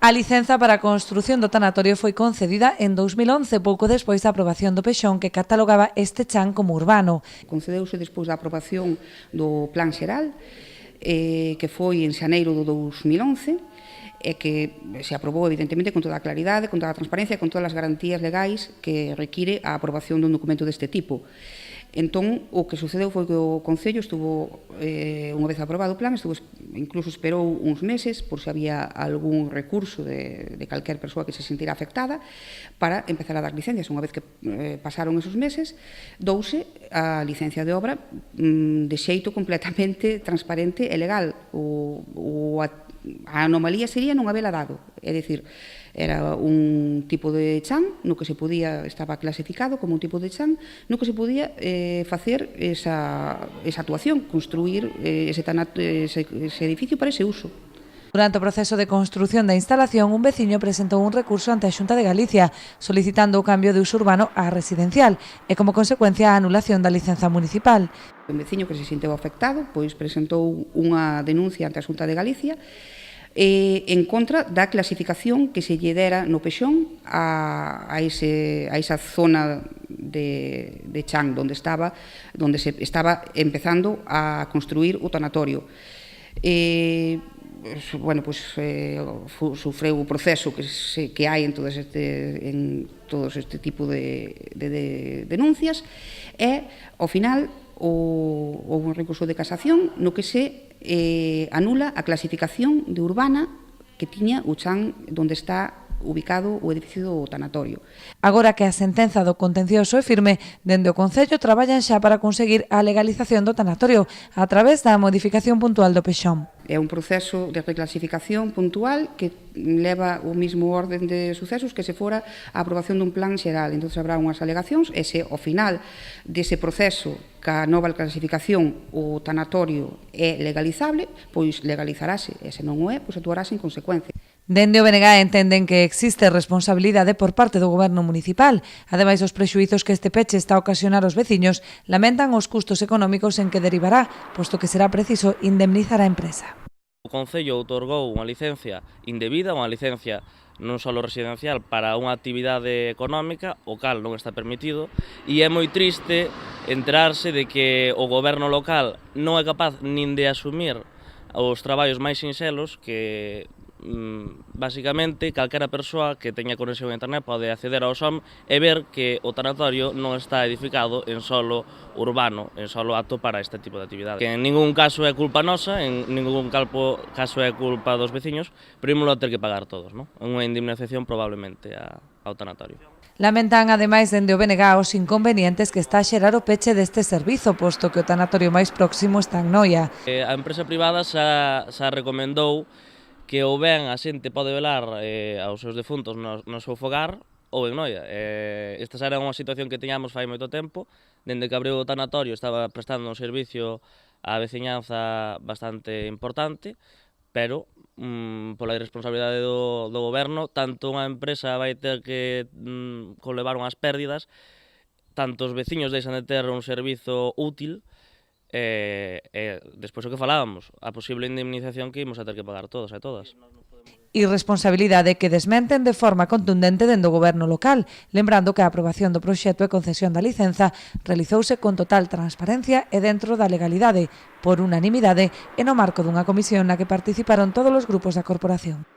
A licenza para a construción do tanatorio foi concedida en 2011, pouco despois da aprobación do PXON que catalogaba este chan como urbano. Concedeuse despois da aprobación do Plan Xeral, que foi en xaneiro do 2011, e que se aprobou evidentemente con toda a claridade, con toda a transparencia e con todas as garantías legais que require a aprobación dun documento deste tipo. Entón, o que sucedeu foi que o Concello estuvo, unha vez aprobado o plan, incluso esperou uns meses por se había algún recurso de calquer persoa que se sentira afectada para empezar a dar licencias. Unha vez que pasaron esos meses, douse a licencia de obra de xeito completamente transparente e legal. A anomalía sería non habela dado, é dicir, era un tipo de chan no que se podía, estaba clasificado como un tipo de chan no que se podía facer esa actuación, construir ese edificio para ese uso. Durante o proceso de construción da instalación, un veciño presentou un recurso ante a Xunta de Galicia solicitando o cambio de uso urbano a residencial e, como consecuencia, a anulación da licenza municipal. Un veciño que se senteu afectado pois presentou unha denuncia ante a Xunta de Galicia en contra da clasificación que se lle dera no PXON a esa zona de chan onde se estaba empezando a construir o tanatorio. Bueno, pois sufreu o proceso que hai en todos este tipo de denuncias e, ao final, houve un recurso de casación no que se anula a clasificación de urbana que tiña o chan onde está ubicado o edificio do tanatorio. Agora que a sentenza do contencioso é firme, dende o Concello traballan xa para conseguir a legalización do tanatorio a través da modificación puntual do PXON. É un proceso de reclasificación puntual que leva o mismo orden de sucesos que se fora a aprobación dun plan xeral. Entón, habrá unhas alegacións e se ao final dese proceso ca nova clasificación o tanatorio é legalizable, pois legalizarase, e se non o é, pois actuarase en consecuencia. Dende o BNG entenden que existe responsabilidade por parte do Goberno municipal. Ademais dos prexuízos que este peche está a ocasionar aos veciños, lamentan os custos económicos en que derivará, posto que será preciso indemnizar a empresa. O Concello outorgou unha licencia indebida, unha licencia non só residencial para unha actividade económica, o cal non está permitido, e é moi triste enterarse de que o Goberno local non é capaz nin de asumir os traballos máis sinxelos que basicamente calquera persoa que teña conexión a internet pode acceder ao SOM e ver que o tanatorio non está edificado en solo urbano, en solo apto para este tipo de actividade. Que en ningún caso é culpa nosa, en ningún caso é culpa dos veciños, pero ímolo a ter que pagar todos, non? Unha indemnización probablemente ao tanatorio. Lamentan, ademais, dende o BNG os inconvenientes que está a xerar o peche deste servizo, posto que o tanatorio máis próximo está en Noia. A empresa privada xa recomendou que ou ben a xente pode velar aos seus defuntos no seu fogar ou en Noia. Esta era unha situación que tiñamos fai moito tempo, dende que abriu o tanatorio estaba prestando un servicio á veciñanza bastante importante, pero pola irresponsabilidade do Goberno, tanto unha empresa vai ter que conlevar unhas pérdidas, tanto os veciños deixan de ter un servizo útil, despois o que falábamos, a posible indemnización que imos a ter que pagar todos e todas. Irresponsabilidade que desmenten de forma contundente dende o Goberno local, lembrando que a aprobación do proxecto e concesión da licenza realizouse con total transparencia e dentro da legalidade, por unanimidade e no marco dunha comisión na que participaron todos os grupos da corporación.